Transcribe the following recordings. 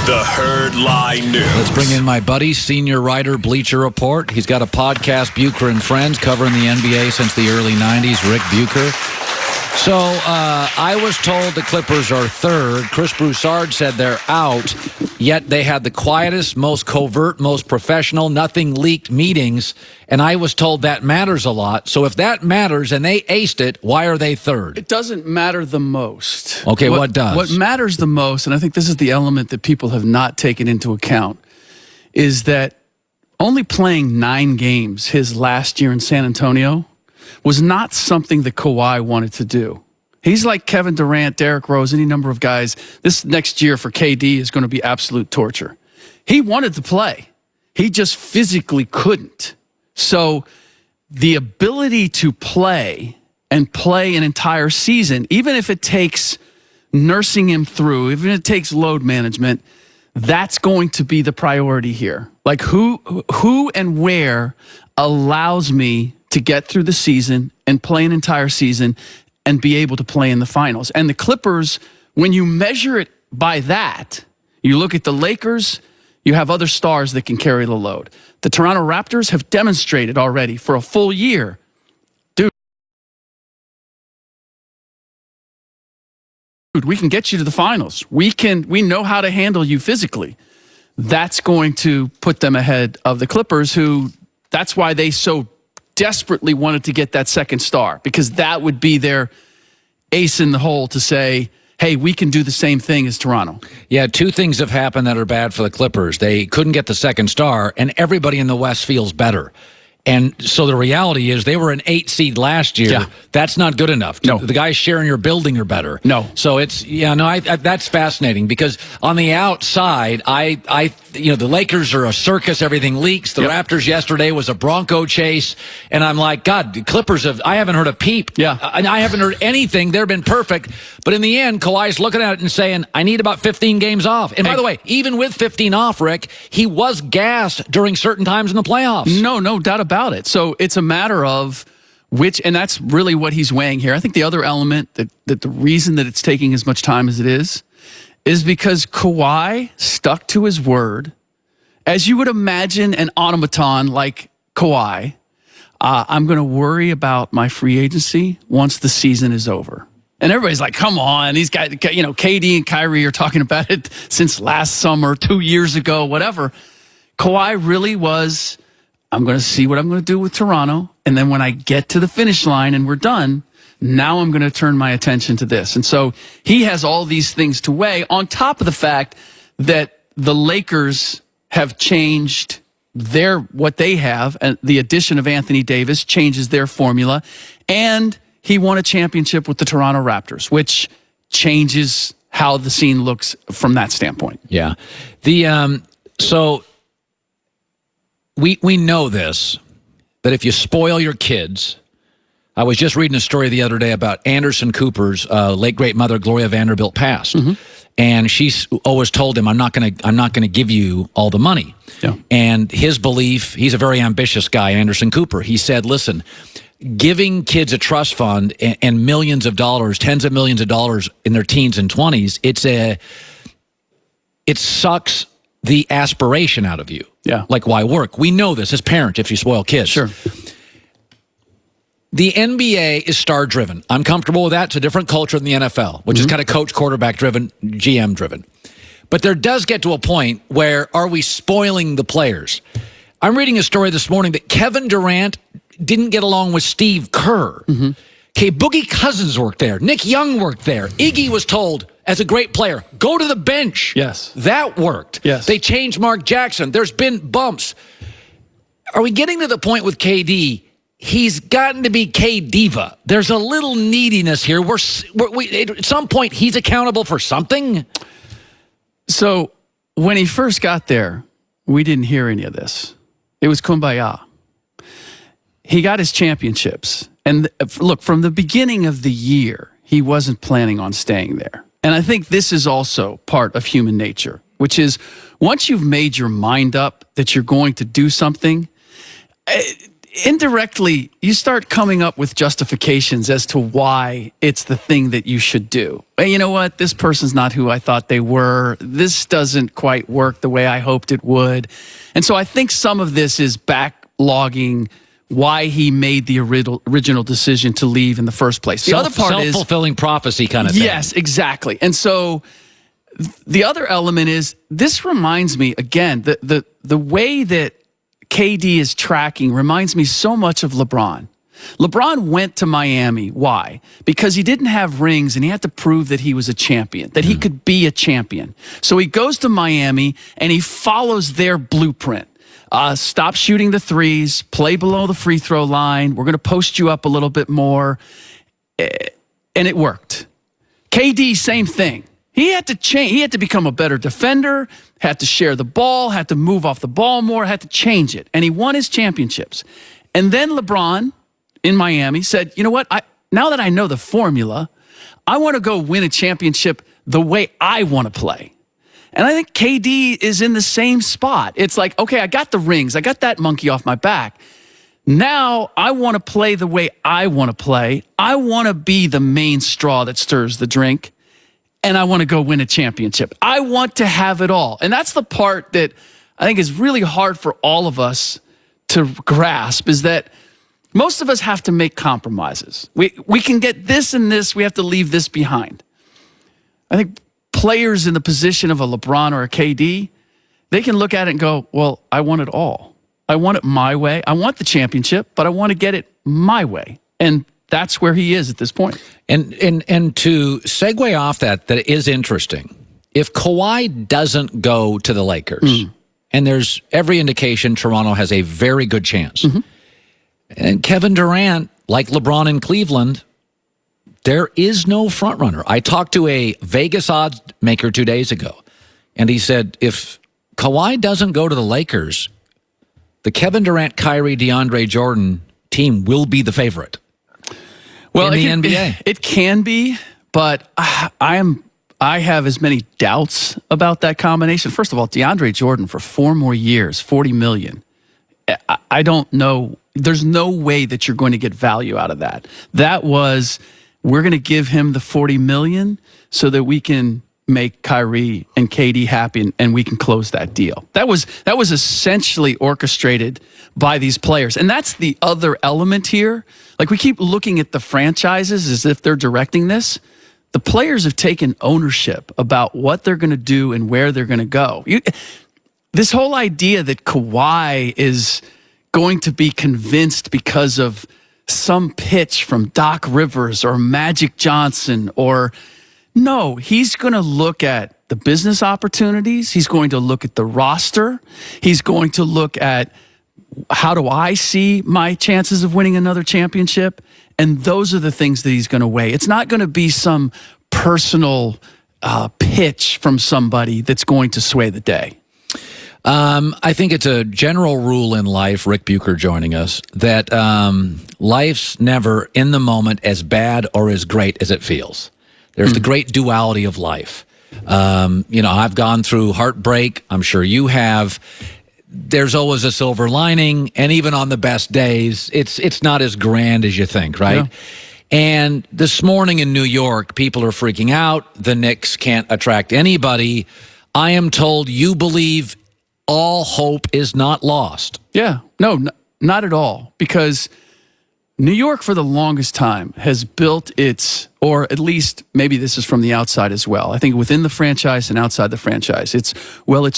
The Herd Lie News. Let's bring in my buddy, senior writer, Bleacher Report. He's got a podcast, Bucher and Friends, covering the NBA since the early 90s, Rick Bucher. So I was told the Clippers are third. Chris Broussard said they're out, yet they had the quietest, most covert, most professional, nothing leaked meetings, and I was told that matters a lot. So if that matters and they aced it, why are they third? It doesn't matter the most. Okay, what does? What matters the most, and I think this is the element that people have not taken into account, is that only playing 9 games his last year in San Antonio was not something that Kawhi wanted to do. He's like Kevin Durant, Derrick Rose, any number of guys. This next year for KD is going to be absolute torture. He wanted to play. He just physically couldn't. So the ability to play and play an entire season, even if it takes nursing him through, even if it takes load management, that's going to be the priority here. Like who and where allows me to get through the season and play an entire season and be able to play in the finals. And the Clippers, when you measure it by that, you look at the Lakers, you have other stars that can carry the load. The Toronto Raptors have demonstrated already for a full year, dude, we can get you to the finals. We know how to handle you physically. That's going to put them ahead of the Clippers, who that's why they so desperately wanted to get that second star, because that would be their ace in the hole to say, hey, we can do the same thing as Toronto. Yeah, 2 things have happened that are bad for the Clippers. They couldn't get the second star, and everybody in the West feels better. And so the reality is they were an 8 seed last year. Yeah. That's not good enough. No. The guys sharing your building are better. No. So it's, that's fascinating, because on the outside, the Lakers are a circus. Everything leaks. The Raptors yesterday was a Bronco chase. And I'm like, God, the Clippers I haven't heard a peep. Yeah. I haven't heard anything. They've been perfect. But in the end, Kawhi's looking at it and saying, I need about 15 games off. And by the way, even with 15 off, Rick, he was gassed during certain times in the playoffs. No doubt about it. So it's a matter of which, and that's really what he's weighing here. I think the other element that the reason that it's taking as much time as it is because Kawhi stuck to his word. As you would imagine an automaton like Kawhi, I'm going to worry about my free agency once the season is over. And everybody's like, come on, these guys, KD and Kyrie are talking about it since last summer, 2 years ago, whatever. Kawhi really was, I'm going to see what I'm going to do with Toronto. And then when I get to the finish line and we're done, now I'm going to turn my attention to this. And so he has all these things to weigh on top of the fact that the Lakers have changed what they have, and the addition of Anthony Davis changes their formula. And he won a championship with the Toronto Raptors, which changes how the scene looks from that standpoint. Yeah. So we know this, that if you spoil your kids, I was just reading a story the other day about Anderson Cooper's late great mother, Gloria Vanderbilt, passed. Mm-hmm. And she's always told him, I'm not going to give you all the money. Yeah. And his belief, he's a very ambitious guy, Anderson Cooper. He said, listen, giving kids a trust fund and millions of dollars, tens of millions of dollars in their teens and 20s, it sucks the aspiration out of you. Yeah. Like, why work? We know this as parents if you spoil kids. Sure. The NBA is star-driven. I'm comfortable with that. It's a different culture than the NFL, which is kind of coach, quarterback-driven, GM-driven. But there does get to a point where, are we spoiling the players? I'm reading a story this morning that Kevin Durant didn't get along with Steve Kerr. Mm-hmm. Okay, Boogie Cousins worked there. Nick Young worked there. Iggy was told, as a great player, go to the bench. Yes. That worked. Yes. They changed Mark Jackson. There's been bumps. Are we getting to the point with KD? He's gotten to be K-Diva. There's a little neediness here. At some point, he's accountable for something. So when he first got there, we didn't hear any of this. It was kumbaya. He got his championships. And look, from the beginning of the year, he wasn't planning on staying there. And I think this is also part of human nature, which is once you've made your mind up that you're going to do something, indirectly, you start coming up with justifications as to why it's the thing that you should do. You know what? This person's not who I thought they were. This doesn't quite work the way I hoped it would. And so I think some of this is backlogging why he made the original decision to leave in the first place. The other part is self-fulfilling prophecy kind of thing. Yes, exactly. And so the other element is, this reminds me, again, the way that KD is tracking reminds me so much of LeBron. LeBron went to Miami. Why? Because he didn't have rings and he had to prove that he was a champion, that he could be a champion. So he goes to Miami and he follows their blueprint. Stop shooting the threes, play below the free throw line. We're going to post you up a little bit more. And it worked. KD, same thing. He had to change. He had to become a better defender, had to share the ball, had to move off the ball more, had to change it. And he won his championships. And then LeBron in Miami said, you know what? Now that I know the formula, I want to go win a championship the way I want to play. And I think KD is in the same spot. It's like, okay, I got the rings. I got that monkey off my back. Now I want to play the way I want to play. I want to be the main straw that stirs the drink. And I want to go win a championship. I want to have it all. And that's the part that I think is really hard for all of us to grasp, is that most of us have to make compromises. We can get this and this. We have to leave this behind. I think players in the position of a LeBron or a KD, they can look at it and go, well, I want it all. I want it my way. I want the championship, but I want to get it my way. And that's where he is at this point. And to segue off that is interesting. If Kawhi doesn't go to the Lakers, and there's every indication Toronto has a very good chance, and Kevin Durant, like LeBron in Cleveland, there is no front runner. I talked to a Vegas odds maker 2 days ago, and he said if Kawhi doesn't go to the Lakers, the Kevin Durant, Kyrie, DeAndre Jordan team will be the favorite. Well, in the NBA. It can be, but I have as many doubts about that combination. First of all, DeAndre Jordan for 4 more years, $40 million. I don't know. There's no way that you're going to get value out of that. That was, we're going to give him the $40 million so that we can make Kyrie and KD happy and we can close that deal. That was essentially orchestrated by these players. And that's the other element here. Like, we keep looking at the franchises as if they're directing this. The players have taken ownership about what they're going to do and where they're going to go. This whole idea that Kawhi is going to be convinced because of some pitch from Doc Rivers or Magic Johnson or... No, he's going to look at the business opportunities. He's going to look at the roster. He's going to look at, how do I see my chances of winning another championship? And those are the things that he's going to weigh. It's not going to be some personal pitch from somebody that's going to sway the day. I think it's a general rule in life, Rick Bucher joining us, that life's never in the moment as bad or as great as it feels. There's the great duality of life. I've gone through heartbreak. I'm sure you have. There's always a silver lining. And even on the best days, it's not as grand as you think, right? Yeah. And this morning in New York, people are freaking out. The Knicks can't attract anybody. I am told you believe all hope is not lost. Yeah. No, not at all. Because New York, for the longest time, has built its, or at least maybe this is from the outside as well. I think within the franchise and outside the franchise, it's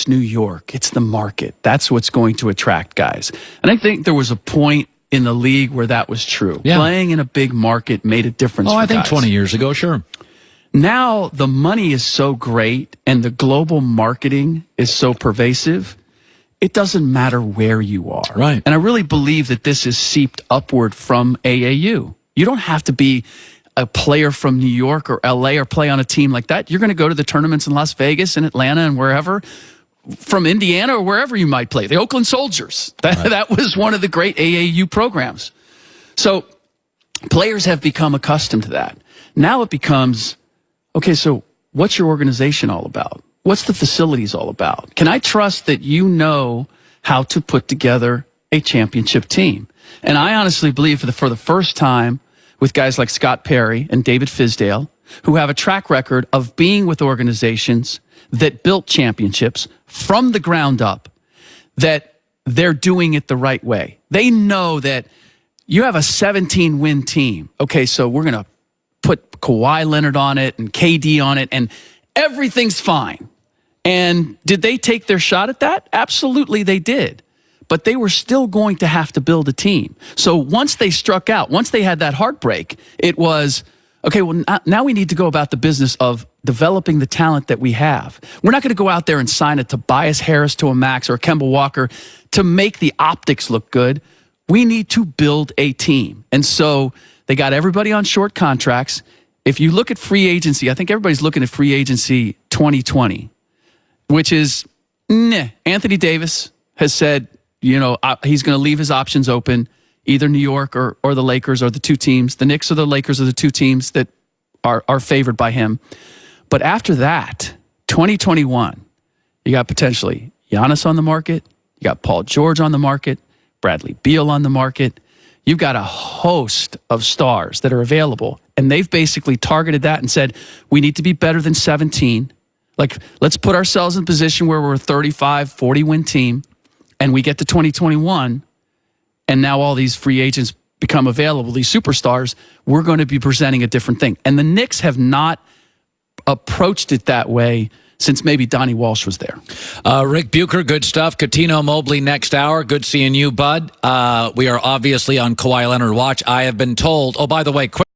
New York. It's the market. That's what's going to attract guys. And I think there was a point in the league where that was true. Yeah. Playing in a big market made a difference for guys. I think 20 years ago, sure. Now the money is so great and the global marketing is so pervasive, it doesn't matter where you are. Right. And I really believe that this is seeped upward from AAU. You don't have to be a player from New York or LA or play on a team like that. You're going to go to the tournaments in Las Vegas and Atlanta and wherever, from Indiana or wherever you might play. The Oakland Soldiers. That was one of the great AAU programs. So players have become accustomed to that. Now it becomes, okay, so what's your organization all about? What's the facilities all about? Can I trust that you know how to put together a championship team? And I honestly believe for the first time with guys like Scott Perry and David Fizdale, who have a track record of being with organizations that built championships from the ground up, that they're doing it the right way. They know that you have a 17-win team. Okay, so we're going to put Kawhi Leonard on it and KD on it, and everything's fine. And did they take their shot at that? Absolutely they did. But they were still going to have to build a team. So once they struck out, once they had that heartbreak, it was, okay, well, now we need to go about the business of developing the talent that we have. We're not going to go out there and sign a Tobias Harris to a max or a Kemba Walker to make the optics look good. We need to build a team. And so they got everybody on short contracts. If you look at free agency, I think everybody's looking at free agency 2020, which is, Anthony Davis has said, he's going to leave his options open, either New York or the Lakers are the two teams. The Knicks or the Lakers are the two teams that are favored by him. But after that, 2021, you got potentially Giannis on the market. You got Paul George on the market. Bradley Beal on the market. You've got a host of stars that are available. And they've basically targeted that and said, we need to be better than 17. Like, let's put ourselves in a position where we're a 35, 40-win team. And we get to 2021, and now all these free agents become available, these superstars, we're going to be presenting a different thing. And the Knicks have not approached it that way since maybe Donnie Walsh was there. Rick Bucher, good stuff. Katino Mobley next hour. Good seeing you, bud. We are obviously on Kawhi Leonard watch. I have been told, oh, by the way, quick